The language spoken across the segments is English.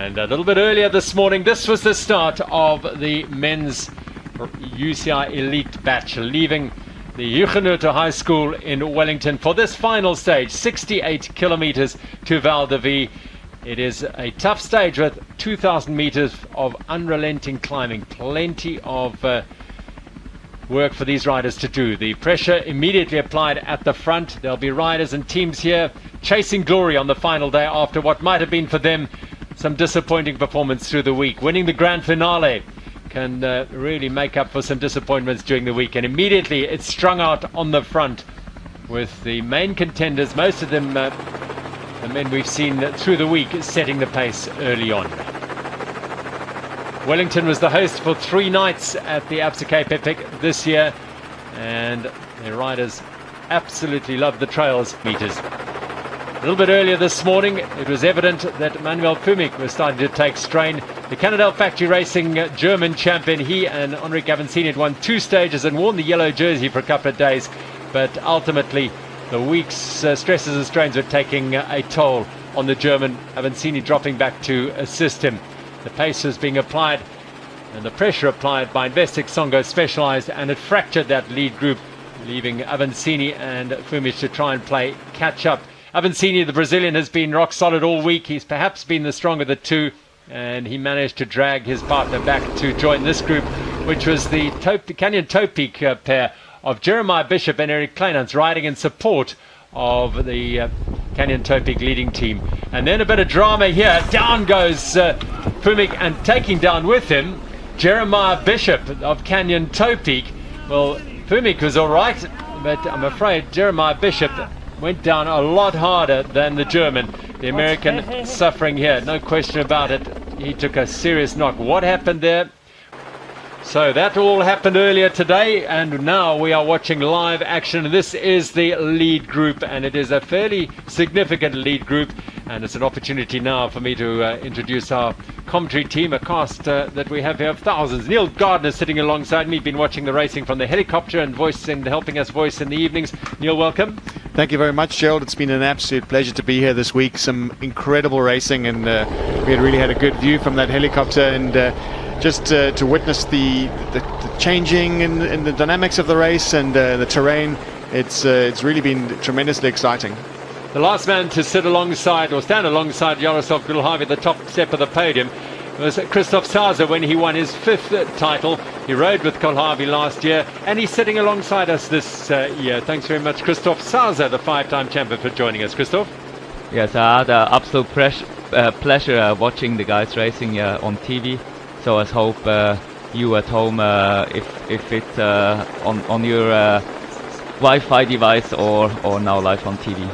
And a little bit earlier this morning, this was the start of the men's UCI Elite batch, leaving the Huguenot High School in Wellington for this final stage, 68 kilometers to Val de Vie. It is a tough stage with 2,000 meters of unrelenting climbing. Plenty of work for these riders to do. The pressure immediately applied at the front. There'll be riders and teams here chasing glory on the final day after what might have been for them some disappointing performance through the week. Winning the grand finale can really make up for some disappointments during the week. And immediately it's strung out on the front with the main contenders, most of them the men we've seen through the week, setting the pace early on. Wellington was the host for 3 nights at the Absa Cape Epic this year, and the riders absolutely loved the trails meters. A little bit earlier this morning, it was evident that Manuel Phumich was starting to take strain. The Cannondale Factory Racing German champion, he and Henrik Avancini had won 2 stages and worn the yellow jersey for a couple of days, but ultimately the week's stresses and strains were taking a toll on the German. Avancini dropping back to assist him. The pace was being applied and the pressure applied by Investec Songo Specialized, and it fractured that lead group, leaving Avancini and Phumich to try and play catch up. Avancini, the Brazilian, has been rock solid all week. He's perhaps been the stronger of the two, and he managed to drag his partner back to join this group, which was the Canyon Topeak pair of Jeremiah Bishop and Eric Kleinhans riding in support of the Canyon Topeak leading team. And then a bit of drama here. Down goes Phumich, and taking down with him Jeremiah Bishop of Canyon Topeak. Well, Phumich was all right, but I'm afraid Jeremiah Bishop went down a lot harder than the German. The American suffering here, no question about it. He took a serious knock. What happened there? So that all happened earlier today, and now we are watching live action. This is the lead group, and it is a fairly significant lead group, and it's an opportunity now for me to introduce our commentary team, a cast that we have here of thousands. Neil Gardner sitting alongside me, been watching the racing from the helicopter and helping us voice in the evenings. Neil, welcome. Thank you very much, Gerald. It's been an absolute pleasure to be here this week. Some incredible racing, and we had really had a good view from that helicopter, and just to witness the changing in the dynamics of the race and the terrain. It's really been tremendously exciting. The last man to sit alongside or stand alongside Jaroslav Gulhavi at the top step of the podium was Christoph Sauser when he won his 5th title. He rode with Gulhavi last year, and he's sitting alongside us this year. Thanks very much, Christoph Sauser, the 5-time champion, for joining us. Christoph? Yes, I had an absolute pleasure watching the guys racing on TV. So I hope you at home, if it's on your Wi-Fi device or now live on TV.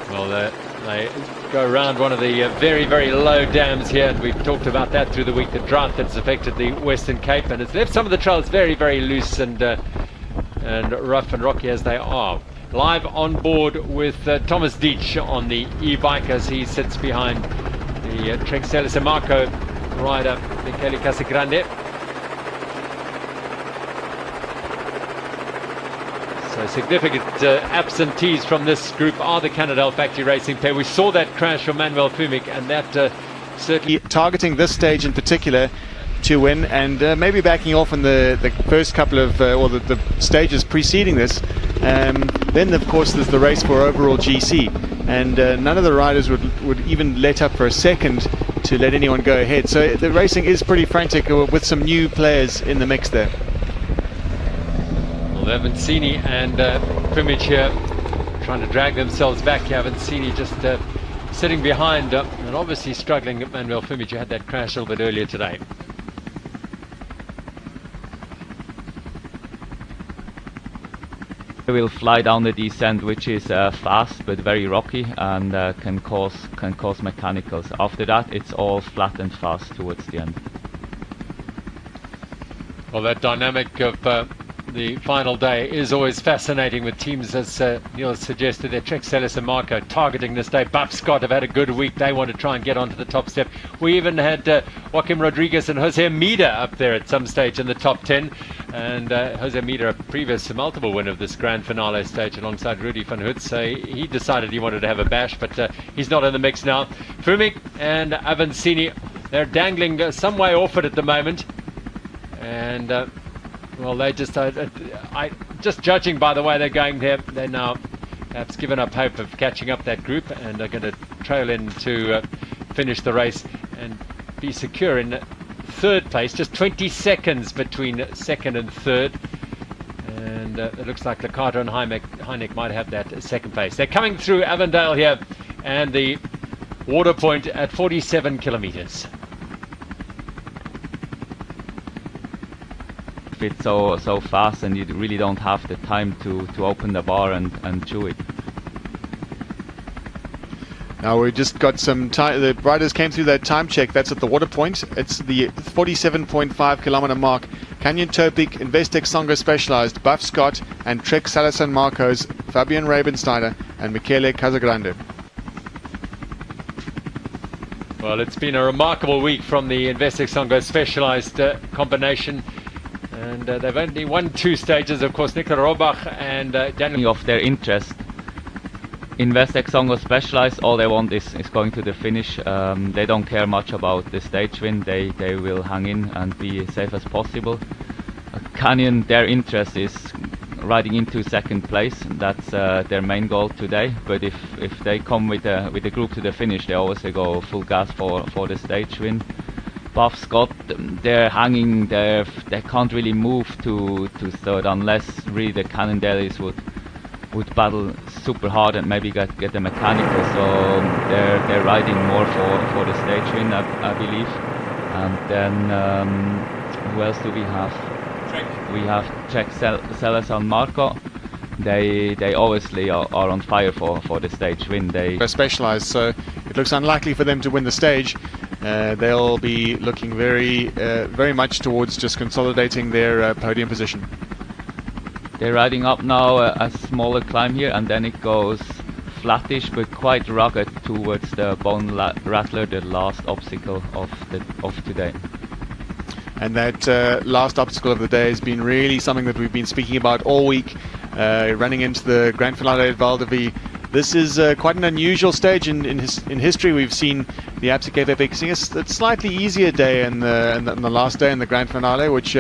Well, they go around one of the very, very low dams here, and we've talked about that through the week, the drought that's affected the Western Cape, and it's left some of the trails very, very loose and rough and rocky as they are. Live on board with Thomas Dietsch on the e-bike as he sits behind the Trek Celis Marco rider, Michele Casagrande. So significant absentees from this group are the Cannondale Factory Racing pair. We saw that crash from Manuel Phumich, and that certainly targeting this stage in particular to win, and maybe backing off in the first couple of or the stages preceding this. Then of course there's the race for overall GC, and none of the riders would even let up for a second to let anyone go ahead. So the racing is pretty frantic with some new players in the mix there. Well, Avancini and Phumich here trying to drag themselves back. Avancini just sitting behind and obviously struggling. Manuel Phumich, who had that crash a little bit earlier today. They will fly down the descent, which is fast but very rocky, and can cause mechanicals. After that, it's all flat and fast towards the end. Well, that dynamic of the final day is always fascinating with teams, as Neil suggested there. Trek, Celis and Marco targeting this day. Buff Scott have had a good week. They want to try and get onto the top step. We even had Joaquim Rodriguez and Jose Mida up there at some stage in the top 10. And Jose Mida, a previous multiple winner of this grand finale stage alongside Rudy van Hout. So he decided he wanted to have a bash, but he's not in the mix now. Fumik and Avancini, they're dangling some way off it at the moment. And well, they just just judging by the way they're going there, they're now perhaps given up hope of catching up that group, and are going to trail in to finish the race and be secure in third place. Just 20 seconds between second and third, and it looks like Licata and Heineck might have that second place. They're coming through Avondale here, and the water point at 47 kilometers. It's so fast, and you really don't have the time to open the bar and chew it. Now we just got some time. The riders came through that time check. That's at the water point. It's the 47.5 kilometer mark. Canyon Topic, Investec Songo Specialized, Buff Scott, and Trek Salas and Marcos, Fabian Rabensteiner and Michele Casagrande. Well, it's been a remarkable week from the Investec Songo Specialized combination. And they've only won 2 stages, of course. Nicola Robach and Daniel. Of their interest, Investec Songo Specialized, all they want is going to the finish. They don't care much about the stage win. They will hang in and be as safe as possible. Canyon, their interest is riding into second place. That's their main goal today. But if they come with the group to the finish, they always go full gas for the stage win. Buff Scott, they're hanging there. They can't really move to third unless really the Cannondales would battle super hard and maybe get the mechanical. So they're riding more for the stage win, I believe. And then who else do we have? Trek. We have Trek, Celis and Marco. They obviously are on fire for the stage win. They're specialized, so it looks unlikely for them to win the stage. They'll be looking very much towards just consolidating their podium position. They're riding up now a smaller climb here, and then it goes flattish but quite rugged towards the Bone Rattler, the last obstacle of today. And that last obstacle of the day has been really something that we've been speaking about all week, running into the Grand Finale at Val de Vie. This is quite an unusual stage in history. We've seen the Absa Cape Epic seeing a slightly easier day in the last day in the Grand Finale, which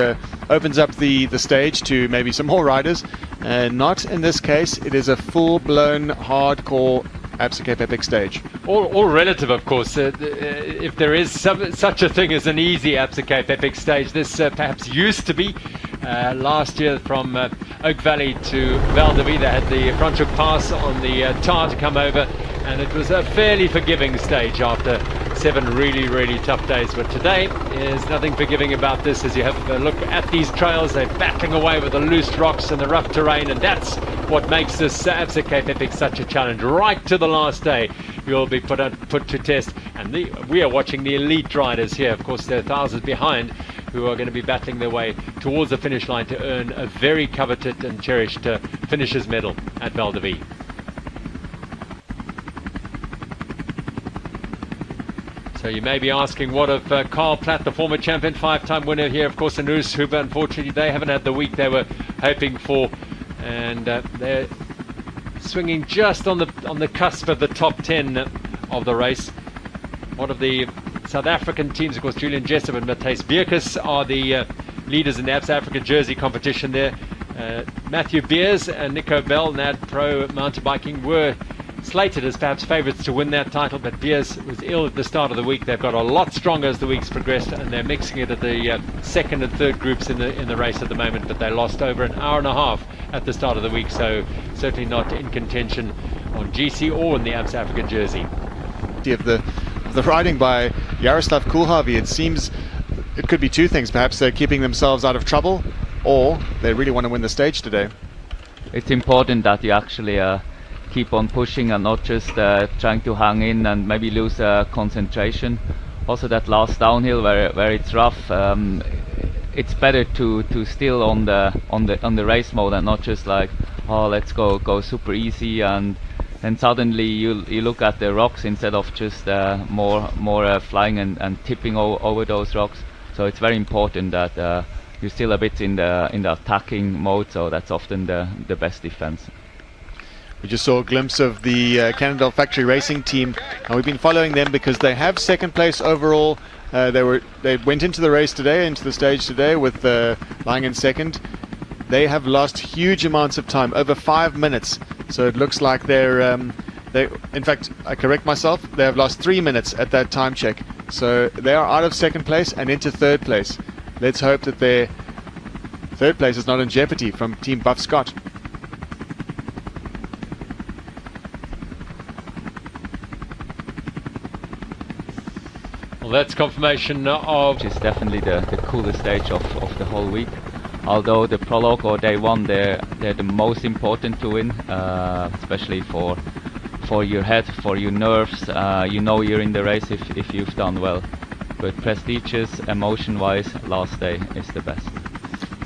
opens up the stage to maybe some more riders. Not in this case. It is a full-blown, hardcore Absa Cape Epic stage. All relative, of course. If there is such a thing as an easy Absa Cape Epic stage, this perhaps used to be. Last year from Oak Valley to Val de Vie, they had the Franschhoek Pass on the tar to come over, and it was a fairly forgiving stage after 7 really tough days. But today is nothing forgiving about this. As you have a look at these trails, they're battling away with the loose rocks and the rough terrain, and that's what makes this Absa Cape Epic such a challenge. Right to the last day you'll be put to test, and we are watching the elite riders here. Of course, there are thousands behind who are going to be battling their way towards the finish line to earn a very coveted and cherished finisher's medal at Val de Vie. So you may be asking, what of Carl Platt, the former champion, 5-time winner here, of course, in Urs Huber. Unfortunately, they haven't had the week they were hoping for, and they're swinging just on the cusp of the top 10 of the race. One of the South African teams, of course, Julian Jessup and Matthijs Bierkes are the leaders in the Absa Africa jersey competition there. Matthew Beers and Nico Bell, NAD Pro Mountain Biking, were slated as perhaps favourites to win that title, but Beers was ill at the start of the week. They've got a lot stronger as the weeks progressed, and they're mixing it at the second and third groups in the race at the moment, but they lost over an hour and a half at the start of the week, so certainly not in contention on GC or in the Absa Africa jersey. Of the riding by Jaroslav Kulhavy, it seems it could be two things. Perhaps they're keeping themselves out of trouble, or they really want to win the stage today. It's important that you actually keep on pushing and not just trying to hang in and maybe lose concentration. Also that last downhill where it's rough, it's better to still on the race mode and not just like, oh, let's go super easy, and then suddenly you look at the rocks instead of just more flying and tipping over those rocks. So it's very important that you're still a bit in the attacking mode, so that's often the best defense. We just saw a glimpse of the Cannondale Factory Racing team, and we've been following them because they have second place overall. They went into the race today, into the stage today, with lying in second. They have lost huge amounts of time, over 5 minutes. So it looks like they're in fact, I correct myself, they have lost 3 minutes at that time check. So they are out of second place and into third place. Let's hope that their third place is not in jeopardy from Team Buff Scott. Well, that's confirmation of... Which is definitely the coolest stage of the whole week. Although the prologue or day one, they're the most important to win, especially for your head, for your nerves. You know you're in the race if you've done well. But prestigious, emotion-wise, last day is the best.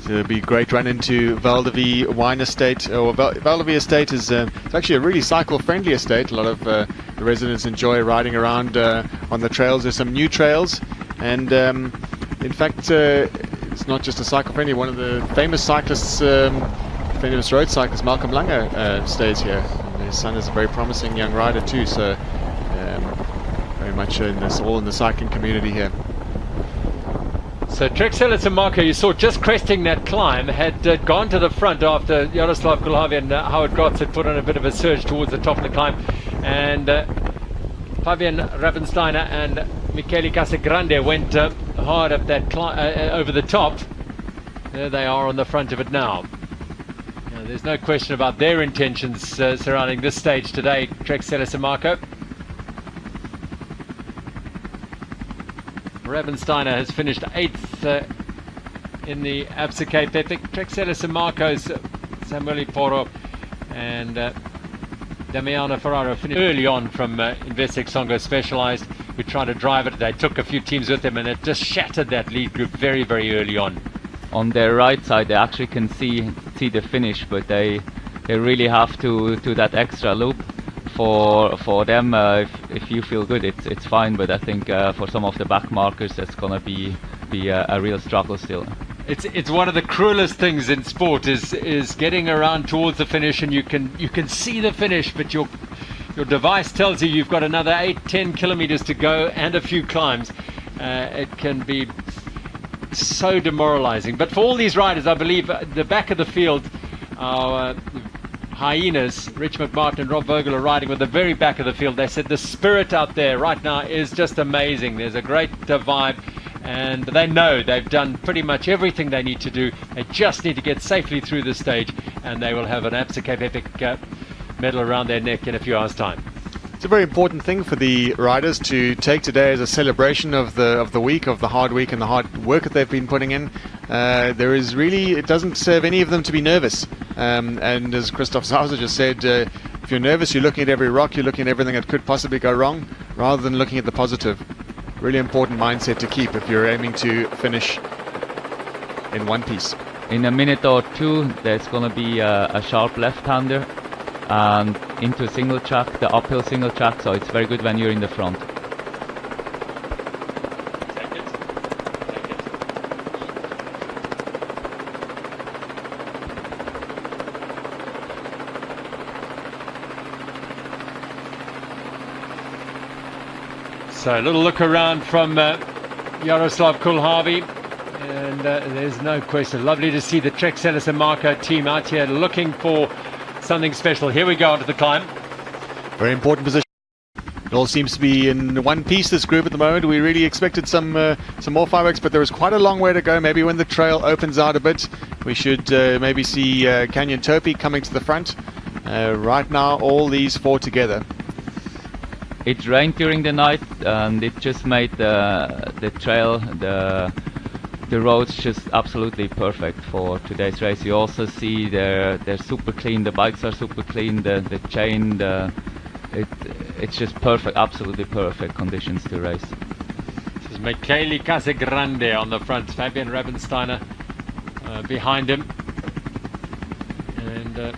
So it'll be a great run into Valdevie Wine Estate. Valdevie Estate is it's actually a really cycle-friendly estate. A lot of the residents enjoy riding around on the trails. There's some new trails, and in fact, it's not just a cycle-friendly. One of the famous cyclists, famous road cyclist, Malcolm Langer, stays here. And his son is a very promising young rider too. So very much all in the cycling community here. So Trek Cellis Marco, you saw just cresting that climb, had gone to the front after Jaroslav Kulhavý and Howard Grotz had put on a bit of a surge towards the top of the climb, and Fabian Ravensteiner and Michele Casagrande went hard up that climb over the top. There they are on the front of it now. There's no question about their intentions surrounding this stage today, Trek Cellis Marco. Ravensteiner has finished 8th in the Absa Cape Epic. Trek Cellis Marco's Samuele Porro and Damiano Ferraro finished early on from Investec Songo Specialized, who tried to drive it. They took a few teams with them and it just shattered that lead group very, very early on. On their right side they actually can see the finish, but they really have to do that extra loop. For them, if you feel good, it's fine. But I think for some of the back markers, that's gonna be a real struggle still. It's one of the cruelest things in sport is getting around towards the finish, and you can see the finish, but your device tells you you've got another 8-10 kilometers to go and a few climbs. It can be so demoralizing. But for all these riders, I believe the back of the field, our Hyenas, Rich McMartin and Rob Vogel are riding with the very back of the field. They said the spirit out there right now is just amazing. There's a great vibe, and they know they've done pretty much everything they need to do. They just need to get safely through the stage, and they will have an Absa Cape Epic medal around their neck in a few hours' time. It's a very important thing for the riders to take today as a celebration of the week, of the hard week and the hard work that they've been putting in. It doesn't serve any of them to be nervous. And as Christoph Sauser just said, if you're nervous, you're looking at every rock, you're looking at everything that could possibly go wrong, rather than looking at the positive. Really important mindset to keep if you're aiming to finish in one piece. In a minute or two, there's going to be a sharp left-hander and into single track, the uphill single track, so it's very good when you're in the front. So a little look around from Jaroslav Kulhavý, and there's no question. Lovely to see the Trek Cellis Marco team out here looking for something special. Here we go onto the climb. Very important position. It all seems to be in one piece, this group at the moment. We really expected some more fireworks, but there is quite a long way to go. Maybe when the trail opens out a bit, we should maybe see Canyon Topi coming to the front. Right now, all these four together. It rained during the night, and it just made the trail, the roads just absolutely perfect for today's race. You also see they're super clean. The bikes are super clean. The chain, it's just perfect, absolutely perfect conditions to race. This is Michele Casagrande on the front, Fabian Rabensteiner behind him, and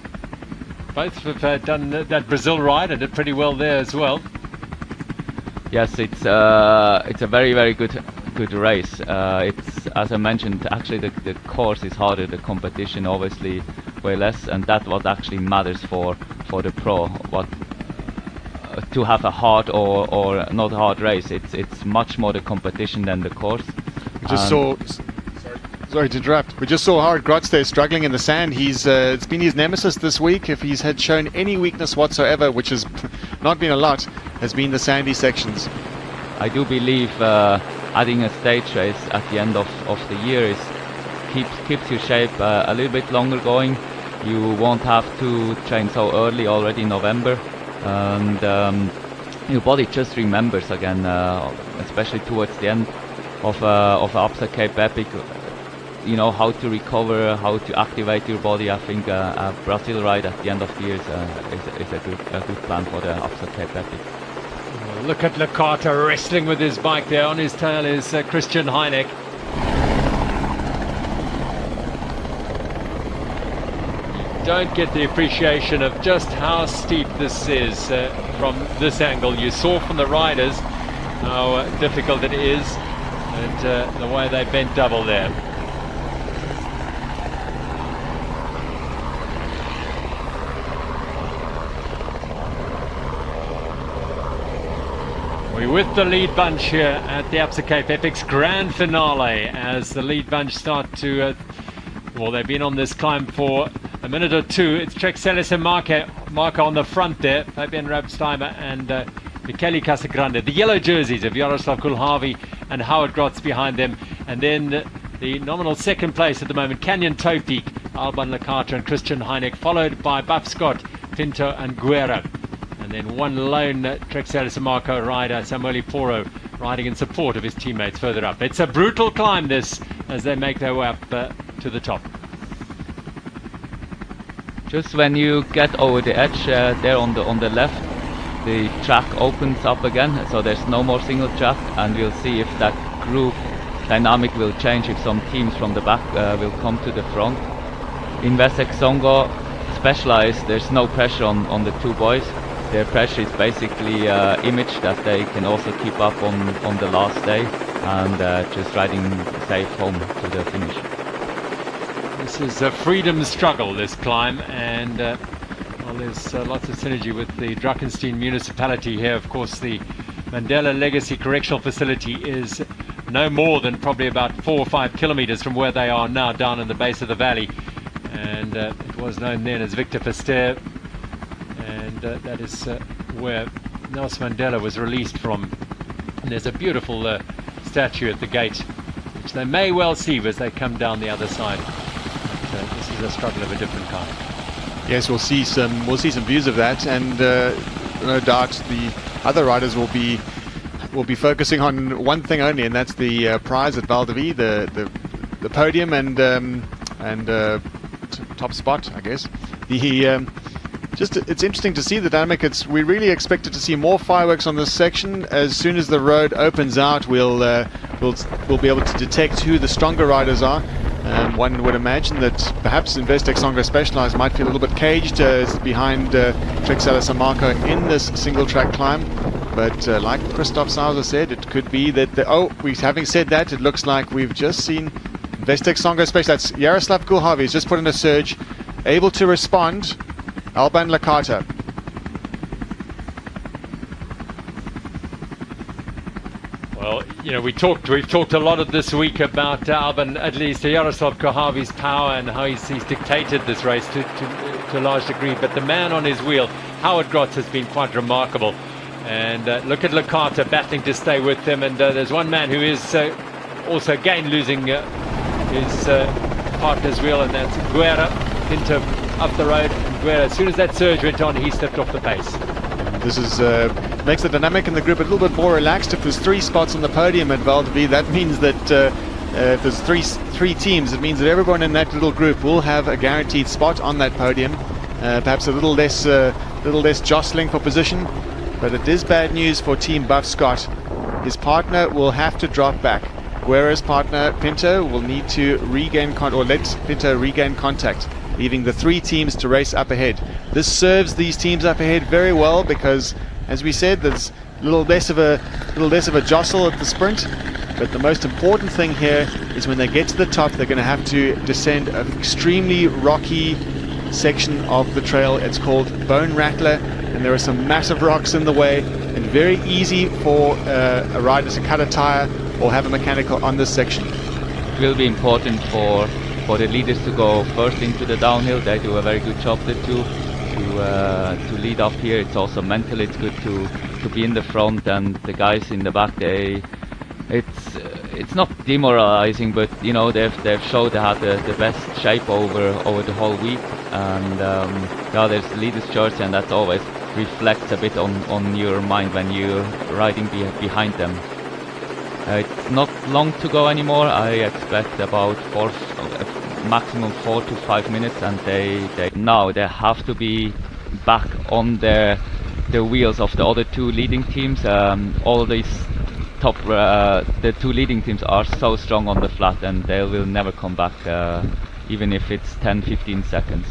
both have done that Brazil ride and did pretty well there as well. Yes, it's a very good race. It's, as I mentioned, actually the course is harder, the competition obviously way less, and that's what actually matters for the pro. What to have a hard or not hard race. It's much more the competition than the course. We just saw. Sorry to interrupt. We just saw Howard Grotz there struggling in the sand. He's it's been his nemesis this week. If he's had shown any weakness whatsoever, which has not been a lot, has been the sandy sections. I do believe adding a stage race at the end of the year keeps your shape a little bit longer going. You won't have to train so early already in November, and your body just remembers again, especially towards the end of Absa Cape Epic. You know how to recover, how to activate your body. I think a Brazil ride at the end of the year is a good plan for the Absa Cape Epic. Look at Lecata wrestling with his bike there. On his tail is Christian Heineck. You don't get the appreciation of just how steep this is from this angle. You saw from the riders how difficult it is, and the way they bent double there. We're with the lead bunch here at the Absa Cape Epic's grand finale as the lead bunch start to, well, they've been on this climb for a minute or two. It's Trek Celis and Marco on the front there, Fabian Rabensteiner and Michele Casagrande. The yellow jerseys of Jaroslav Kulhavy and Howard Grotz behind them. And then the nominal second place at the moment, Canyon Towpeak, Alban Lecata and Christian Heineck, followed by Buff Scott, Pinto and Guerra. And then one lone Trek Celis and Marco rider, Samuele Poro, riding in support of his teammates further up. It's a brutal climb this as they make their way up to the top. Just when you get over the edge there on the left, the track opens up again, so there's no more single track, and we'll see if that group dynamic will change, if some teams from the back will come to the front. In Wessex Songo Specialized, there's no pressure on the two boys. Their pressure is basically image that they can also keep up on the last day, and just riding safe home to the finish. This is a freedom struggle, this climb, and well, there's lots of synergy with the Drakenstein municipality here. Of course, the Mandela Legacy Correctional Facility is no more than probably about 4 or 5 kilometers from where they are now, down in the base of the valley, and it was known then as Victor Verster. And that is where Nelson Mandela was released from. And there's a beautiful statue at the gate, which they may well see as they come down the other side. But this is a struggle of a different kind. Yes, we'll see some views of that, and no doubt the other riders will be focusing on one thing only, and that's the prize at Val de Vie, the podium and top spot, I guess. It's interesting to see the dynamic. We really expected to see more fireworks on this section. As soon as the road opens out, we'll be able to detect who the stronger riders are. One would imagine that perhaps Investec Songo Specialized might feel a little bit caged behind Trek Celis and Marco in this single track climb. But like Christoph Sauser said, it could be that having said that, it looks like we've just seen Investec Songo Specialized. That's Jaroslav Kulhavy has just put in a surge, able to respond. Alban Lecata. Well, you know, we've talked a lot of this week about Alban, at least Jaroslav Kulhavy's power and how he's dictated this race to a large degree. But the man on his wheel, Howard Grotz, has been quite remarkable. And look at Lecata battling to stay with him. And there's one man who is also again losing his partner's wheel, and that's Guerra. Pinto up the road. As soon as that surge went on, he stepped off the pace. This is makes the dynamic in the group a little bit more relaxed. If there's 3 spots on the podium at Val de Vie, that means that if there's three teams, it means that everyone in that little group will have a guaranteed spot on that podium. Perhaps a little less jostling for position, but it is bad news for Team Buff Scott. his partner will have to drop back, whereas partner Pinto will need to regain let Pinto regain contact, leaving the 3 teams to race up ahead. This serves these teams up ahead very well because, as we said, there's a little less of a jostle at the sprint. But the most important thing here is when they get to the top, they're going to have to descend an extremely rocky section of the trail. It's called Bone Rattler, and there are some massive rocks in the way, and very easy for a rider to cut a tire or have a mechanical on this section. It will be important for the leaders to go first into the downhill. They do a very good job, the two, to lead up here. It's also mentally it's good to be in the front, and the guys in the back, it's not demoralizing, but you know they've showed they had the best shape over the whole week, and yeah, there's the leader's jersey, and that always reflects a bit on your mind when you're riding behind them. It's not long to go anymore. I expect about maximum 4 to 5 minutes, and they have to be back on the wheels of the other 2 leading teams. All these the 2 leading teams are so strong on the flat, and they will never come back, even if it's 10-15 seconds.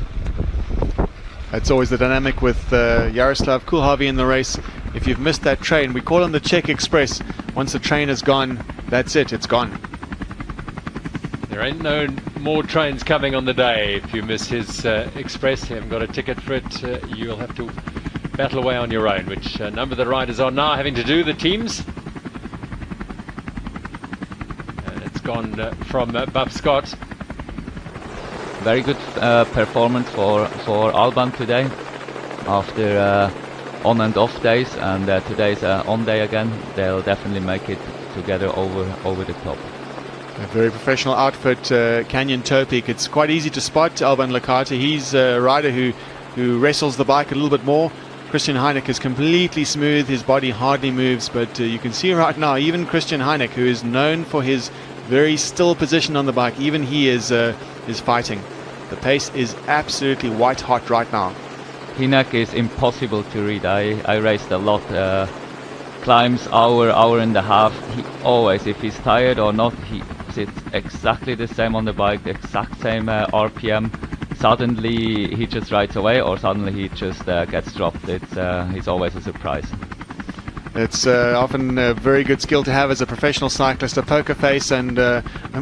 That's always the dynamic with Jaroslav Kulhavý in the race. If you've missed that train, we call him the Czech Express. Once the train is gone, that's it, it's gone. There ain't no more trains coming on the day. If you miss his express, you haven't got a ticket for it, you'll have to battle away on your own, which a number of the riders are now having to do, the teams. And it's gone from Bub Scott. Very good performance for Alban today, after on and off days, and today's on day again. They'll definitely make it together over the top. A very professional outfit, Canyon Topik. It's quite easy to spot Alban Lakatos. He's a rider who wrestles the bike a little bit more. Christian Heineck is completely smooth, his body hardly moves, but you can see right now, even Christian Heineck, who is known for his very still position on the bike, even he is fighting. The pace is absolutely white hot right now. Heineck is impossible to read. I raced a lot. Climbs hour and a half. He always, if he's tired or not, he sits exactly the same on the bike, the exact same RPM. Suddenly he just rides away, or suddenly he just gets dropped. He's always a surprise. It's often a very good skill to have as a professional cyclist, a poker face, and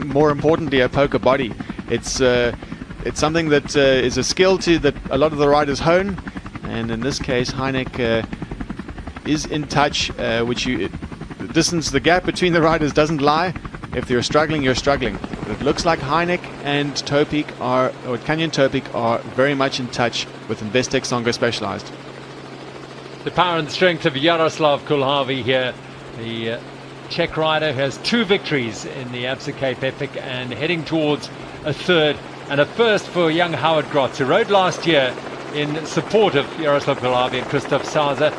more importantly, a poker body. It's something that is a skill that a lot of the riders hone, and in this case, Heineck is in touch, the gap between the riders doesn't lie. If you're struggling, you're struggling. But it looks like Heineck and Canyon Topik are very much in touch with Investec Songo Specialized. The power and strength of Jaroslav Kulhavý here, the Czech rider who has 2 victories in the Absa Cape Epic and heading towards a 3rd and a 1st for young Howard Grotz, who rode last year in support of Jaroslav Kulhavý and Christoph Sauser.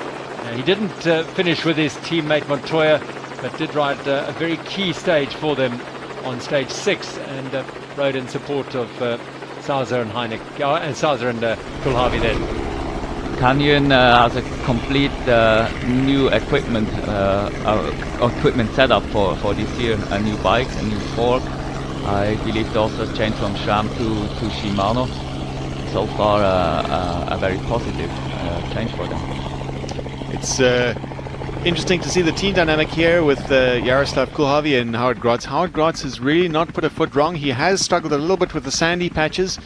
He didn't finish with his teammate Montoya, but did ride a very key stage for them on stage 6, and rode in support of Sauser and Heineck, and Sauser and Kulhavý then. Canyon has a complete new equipment setup for this year. A new bike, a new fork. I believe it also changed from SRAM to Shimano. So far, a very positive change for them. It's interesting to see the team dynamic here with Jaroslav Kulhavý and Howard Grotz. Howard Grotz has really not put a foot wrong. He has struggled a little bit with the sandy patches,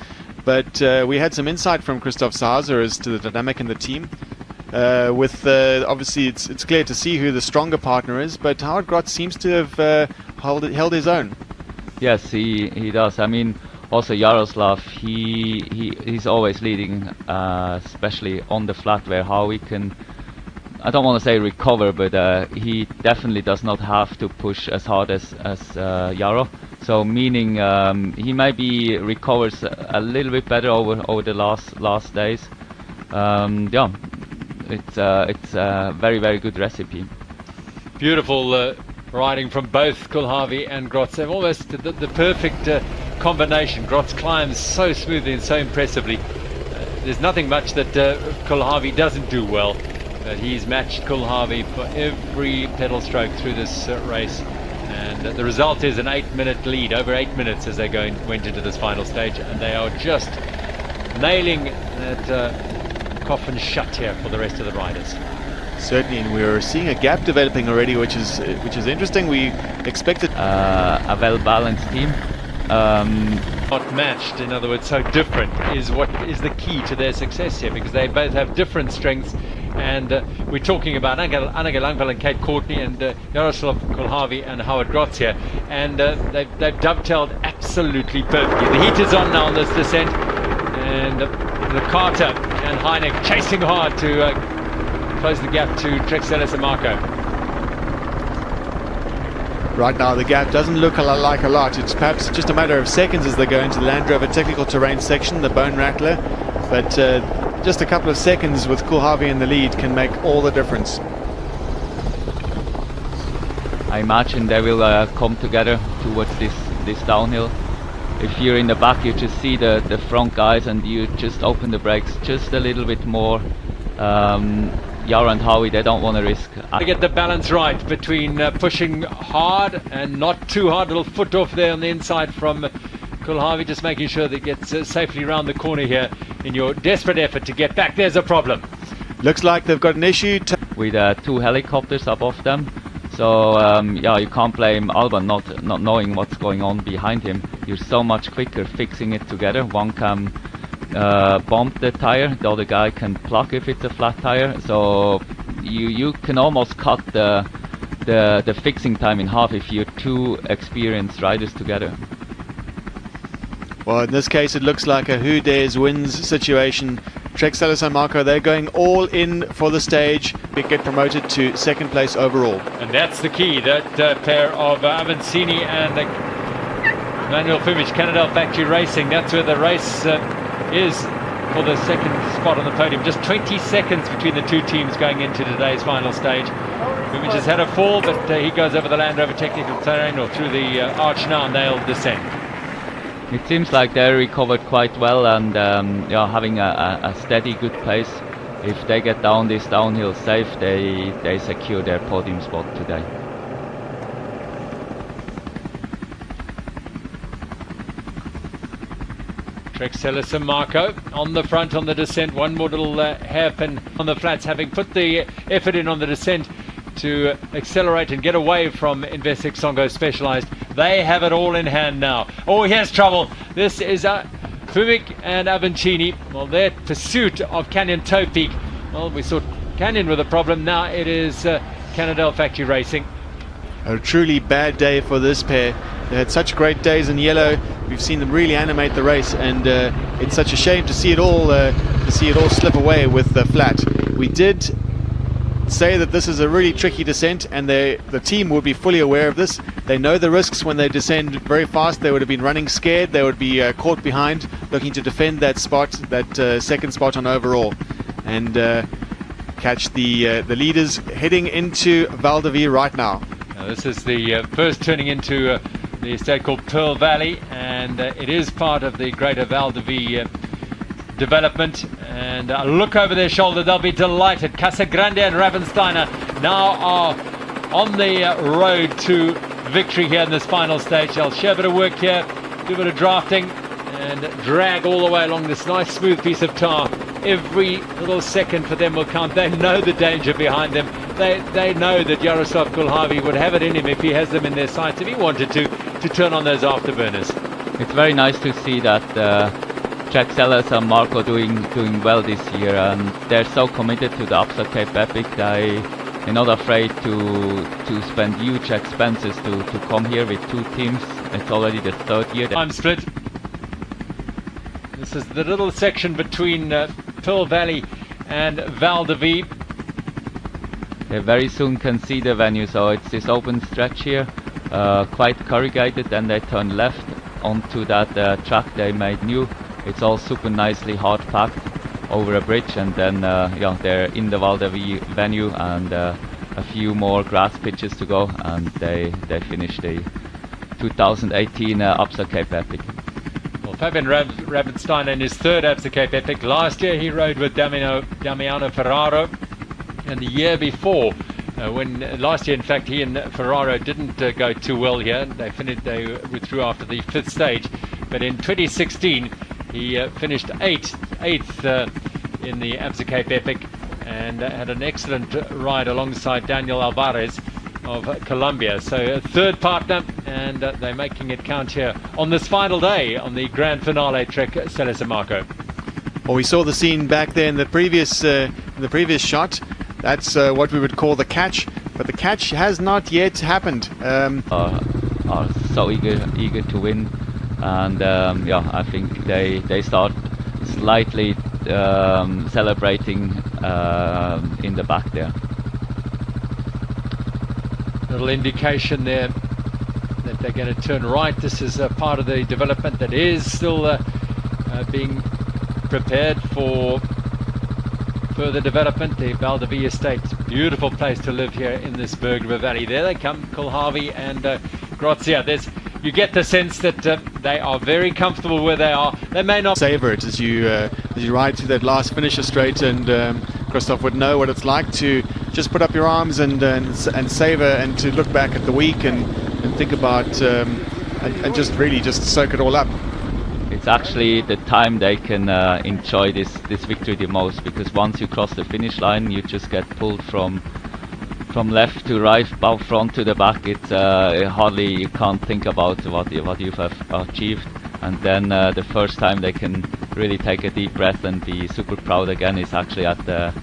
but we had some insight from Christoph Sauser as to the dynamic in the team. Obviously, it's clear to see who the stronger partner is, but Howard Grotz seems to have held his own. Yes, he does. I mean, also Jaroslav, he's always leading, especially on the flat, where Howie can, I don't want to say recover, but he definitely does not have to push as hard as Jaro. So meaning he maybe recovers a little bit better over the last days. Yeah, it's a very, very good recipe. Beautiful riding from both Kulhavý and Grotz. They've almost the perfect combination. Grotz climbs so smoothly and so impressively. There's nothing much that Kulhavý doesn't do well. but he's matched Kulhavi for every pedal stroke through this race. And the result is an 8-minute lead, over 8 minutes as they went into this final stage, and they are just nailing that coffin shut here for the rest of the riders. Certainly, and we're seeing a gap developing already, which is interesting. We expected a well-balanced team. Not matched, in other words, so different is what is the key to their success here, because they both have different strengths. And we're talking about Anneke Langveld and Kate Courtney, and Jaroslav Kulhavi and Howard Grotz here, and they've dovetailed absolutely perfectly. The heat is on now on this descent, and the Carter and Heineck chasing hard to close the gap to Trek Celis and Marco. Right now the gap doesn't look like a lot. It's perhaps just a matter of seconds as they go into the Land Rover technical terrain section, the Bone Rattler, but just a couple of seconds with Kulhavi in the lead can make all the difference. I imagine they will come together towards this downhill. If you're in the back, you just see the front guys and you just open the brakes just a little bit more. Yara and Howie, they don't want to risk. To get the balance right between pushing hard and not too hard, a little foot off there on the inside from Kulhavi, just making sure that it gets safely around the corner here in your desperate effort to get back. There's a problem. Looks like they've got an issue with 2 helicopters above them. So yeah, you can't blame Alban not knowing what's going on behind him. You're so much quicker fixing it together. One can bump the tire, the other guy can plug if it's a flat tire. So you can almost cut the fixing time in half if you're 2 experienced riders together. Well, in this case, it looks like a who dares wins situation. Trek Celis and Marco, they're going all in for the stage. They get promoted to second place overall. And that's the key, that pair of Avancini and Manuel Fumic, Cannondale Factory Racing. That's where the race is for the second spot on the podium. Just 20 seconds between the 2 teams going into today's final stage. Fumic has had a fall, but he goes over the Land Rover technical terrain or through the arch now, and they'll descend. It seems like they recovered quite well and yeah, having a steady, good pace. If they get down this downhill safe, they secure their podium spot today. Trek Celis and Marco on the front on the descent. One more little hairpin on the flats, having put the effort in on the descent to accelerate and get away from Investec Songo Specialized. They have it all in hand now. Oh, here's trouble. This is Fumic and Avancini. Well, their pursuit of Canyon Towpeak. Well, we saw Canyon with a problem. Now it is Cannondale Factory Racing. A truly bad day for this pair. They had such great days in yellow. We've seen them really animate the race, and it's such a shame to see it all slip away with the flat. We did say that this is a really tricky descent, and the team would be fully aware of this. They know the risks when they descend very fast. They would have been running scared. They would be caught behind, looking to defend that spot, that second spot on overall, and catch the leaders heading into Val de Vie right now. Now this is the first turning into the estate called Pearl Valley, and it is part of the greater Val de Vie development. And look over their shoulder, they'll be delighted. Casagrande and Ravensteiner now are on the road to victory here in this final stage. They'll share a bit of work here, do a bit of drafting, and drag all the way along this nice smooth piece of tar. Every little second for them will count. They know the danger behind them. They know that Jaroslav Kulhavi would have it in him if he has them in their sights, if he wanted to turn on those afterburners. It's very nice to see that Trek Celis and Marco doing well this year, and they're so committed to the Absa Cape Epic. They're not afraid to spend huge expenses to come here with 2 teams. It's already the 3rd year. Time split. This is the little section between Pearl Valley and Val de Vie. They very soon can see the venue, so it's this open stretch here, quite corrugated, and they turn left onto that track they made new. It's all super nicely hard packed over a bridge, and then yeah, they're in the Val de Vie venue, and a few more grass pitches to go, and they finish the 2018 Absa Cape Epic. Well, Fabian Ravenstein in his 3rd Absa Cape Epic. Last year he rode with Damiano Ferraro, And the year before, when last year, in fact, he and Ferraro didn't go too well here. They withdrew after the 5th stage. But in 2016, he finished eighth in the Absa Cape Epic and had an excellent ride alongside Daniel Alvarez of Colombia. So a third partner, and they're making it count here on this final day on the grand finale Trek Stella San Marco. Well, we saw the scene back there in the previous shot. That's what we would call the catch, but the catch has not yet happened. Are so eager to win, and yeah, I think they start slightly celebrating in the back there. Little indication there that they're going to turn right. This is a part of the development that is still being prepared for further development. The Valdevi Estate, beautiful place to live here in this Berg River Valley. There they come, Kulhavi and Grazia. You get the sense that they are very comfortable where they are. They may not savor it as you ride through that last finisher straight, and Christoph would know what it's like to just put up your arms and savor, and to look back at the week and think about and just really just soak it all up. It's actually the time they can enjoy this victory the most, because once you cross the finish line, you just get pulled from left to right, bow front to the back. It's hardly, you can't think about what you've achieved, and then the first time they can really take a deep breath and be super proud again is actually at the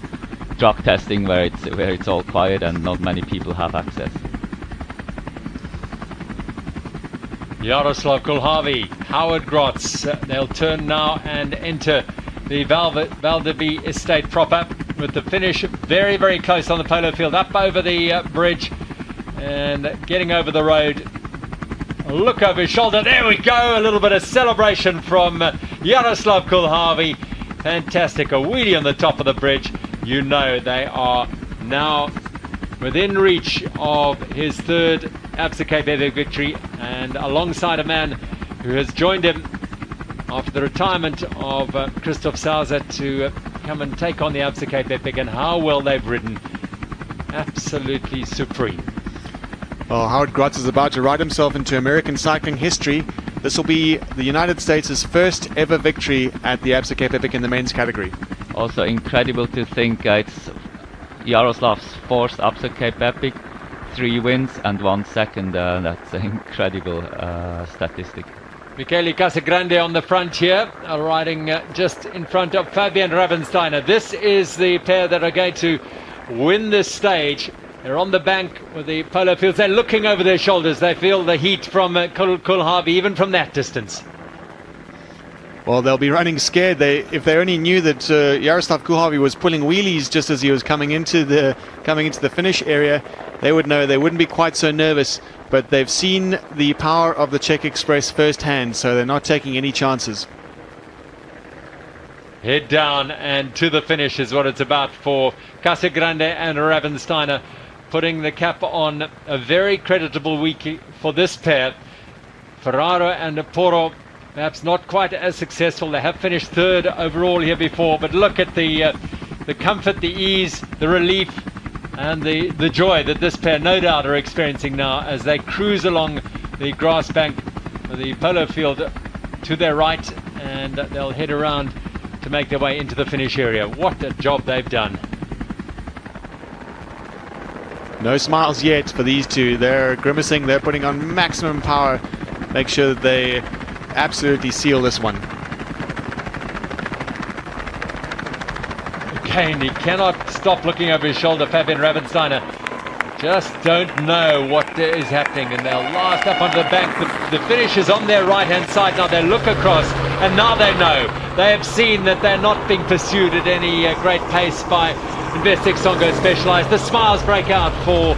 drug testing, where it's all quiet and not many people have access. Jaroslav Kulhavi, Howard Grotz, they'll turn now and enter the Valdevi Estate proper, with the finish very, very close on the polo field, up over the bridge and getting over the road. A look over his shoulder, there we go, a little bit of celebration from Jaroslav Kulhavi. Fantastic, a wheelie on the top of the bridge. You know they are now within reach of his third Absa Cape Epic victory, and alongside a man who has joined him after the retirement of Christoph Sauser to come and take on the Absa Cape Epic, and how well they've ridden. Absolutely supreme. Well, Howard Grotz is about to ride himself into American cycling history. This will be the United States' first ever victory at the Absa Cape Epic in the men's category. Also incredible to think it's Jaroslav's fourth Absa Cape Epic, 3 wins and 1 second. That's an incredible statistic. Michele Casagrande on the front here, riding just in front of Fabian Ravensteiner. This is the pair that are going to win this stage. They're on the bank with the polo fields. They're looking over their shoulders. They feel the heat from Kulhavi, even from that distance. Well, they'll be running scared. If they only knew that Jaroslav Kulhavi was pulling wheelies just as he was coming into the finish area, they would know. They wouldn't be quite so nervous. But they've seen the power of the Czech Express firsthand, so they're not taking any chances. Head down and to the finish is what it's about for Casagrande and Ravensteiner, putting the cap on a very creditable week for this pair. Ferraro and Porro, perhaps not quite as successful. They have finished third overall here before, but look at the comfort, the ease, the relief, and the joy that this pair no doubt are experiencing now as they cruise along the grass bank, the polo field to their right, and they'll head around to make their way into the finish area. What a job they've done. No smiles yet for these two. They're grimacing, they're putting on maximum power. Make sure that they absolutely seal this one. Again, he cannot stop looking over his shoulder, Fabian Ravensteiner. Just don't know what is happening, and they'll last up onto the bank. The finish is on their right hand side now. They look across, and now they know. They have seen that they're not being pursued at any great pace by Investec Songo Specialized. The smiles break out for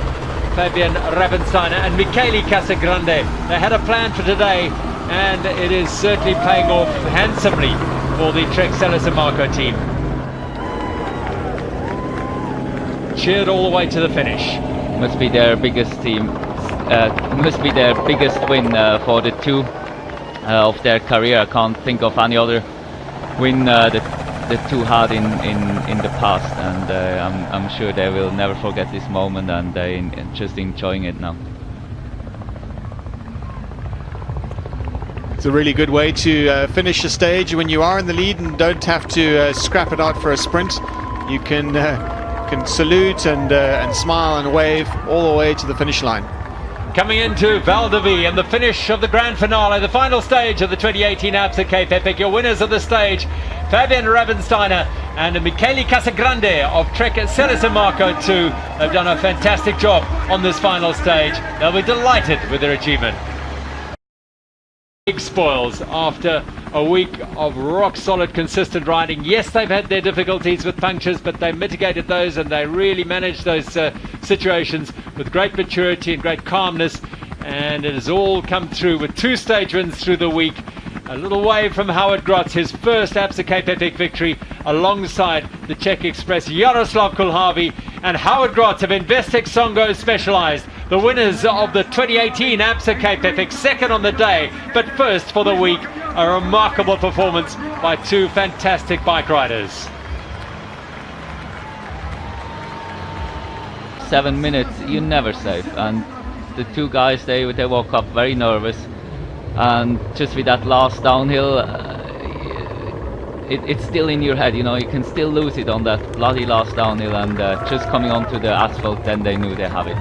Fabian Ravensteiner and Michele Casagrande. They had a plan for today, and it is certainly paying off handsomely for the Trek Stella San Marco team. Cheered all the way to the finish. Must be their biggest team. Must be their biggest win for the two of their career. I can't think of any other win. The the two had in the past, and I'm sure they will never forget this moment, and they just enjoying it now. It's a really good way to finish a stage when you are in the lead and don't have to scrap it out for a sprint. You can salute and smile and wave all the way to the finish line. Coming into Val d'Ivi and the finish of the grand finale, the final stage of the 2018 Absa Cape Epic. Your winners of the stage, Fabian Ravensteiner and Michele Casagrande of Trek Ceres Marco 2. They've done a fantastic job on this final stage. They'll be delighted with their achievement. Big spoils after a week of rock solid consistent riding. Yes, they've had their difficulties with punctures, but they mitigated those and they really managed those situations with great maturity and great calmness, and it has all come through with 2 stage wins through the week. A little way from Howard Grotz, his first Absa Cape Epic victory alongside the Czech Express Jaroslav Kulhavý and Howard Grotz of Investec Songo Specialized, the winners of the 2018 Absa Cape Epic, second on the day, but first for the week. A remarkable performance by 2 fantastic bike riders. 7 minutes, you're never safe, and the 2 guys, they woke up very nervous, and just with that last downhill, it's still in your head, you know, you can still lose it on that bloody last downhill, and just coming onto the asphalt, then they knew they have it.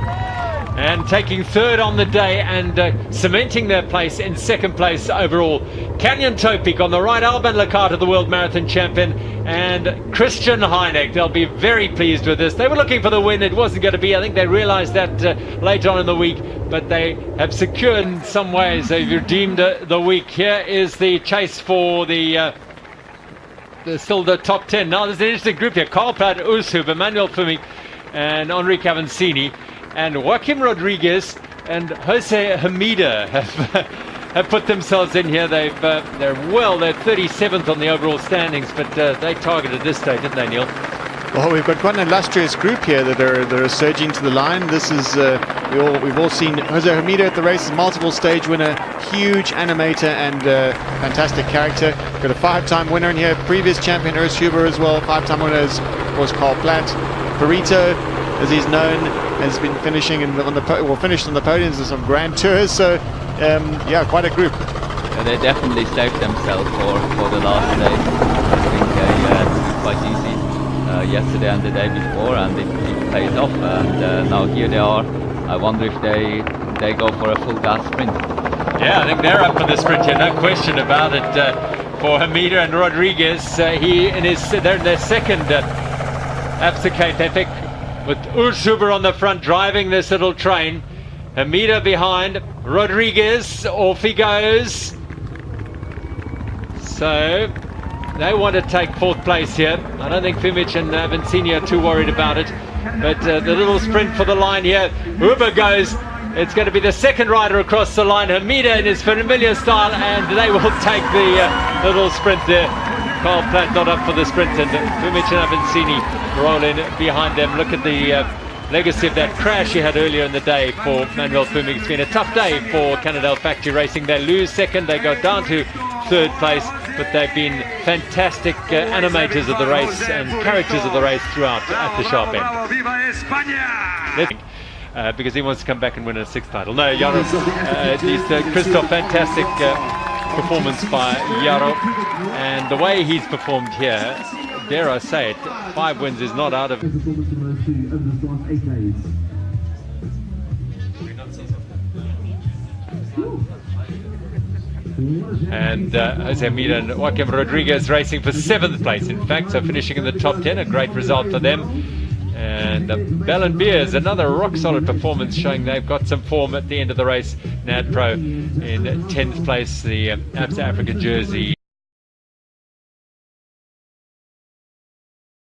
And taking third on the day and cementing their place in second place overall, Canyon Topik on the right, Alban Lacarte, the world marathon champion, and Christian Heineck. They'll be very pleased with this. They were looking for the win. It wasn't going to be. I think they realized that later on in the week, but they have secured in some ways. They've redeemed the week. Here is the chase for still the top 10. Now there's an interesting group here. Carl Platt, Urs Huber, Manuel Fumig and Henri Cavancini. And Joaquim Rodriguez and Jose Hamida have put themselves in here. They're 37th on the overall standings, but they targeted this stage, didn't they, Neil? Well, we've got quite an illustrious group here that are surging to the line. This is we've all seen Jose Hamida at the races, multiple stage winner, huge animator and fantastic character. Got a 5-time winner in here, previous champion Urs Huber as well. 5-time winner is, of course, Carl Platt. Perito, as he's known, has been finishing finished on the podiums of some grand tours. So yeah, quite a group. Yeah, they definitely saved themselves for the last day. I think they quite easy yesterday and the day before, and it paid off. And now here they are. I wonder if they go for a full gas sprint. Yeah, I think they're up for the sprint here, no question about it. For Hamida and Rodriguez, they're in their second Absa Cape Epic, with Urs Huber on the front driving this little train. Hamida behind, Rodriguez, off he goes. So they want to take 4th place here. I don't think Fumig and Avancini are too worried about it, but the little sprint for the line here. Huber goes. It's going to be the second rider across the line, Hamida in his familiar style, and they will take the little sprint there. Carl Platt not up for the sprint, and Fumig and Avancini roll in behind them. Look at the legacy of that crash he had earlier in the day for Manuel Fumig. It's been a tough day for Cannondale Factory Racing. They lose second, they go down to 3rd place, but they've been fantastic animators of the race and characters of the race throughout at the sharp end. Because he wants to come back and win a 6th title. No, Jaro, Christoph, fantastic performance by Jaro, and the way he's performed here, dare I say it, 5 wins is not out of it. And Jose Hamida and Joaquim Rodriguez racing for 7th place, in fact, so finishing in the top 10, a great result for them. And Bell and Beers, another rock-solid performance, showing they've got some form at the end of the race. NADPro in 10th place, the Absa Africa jersey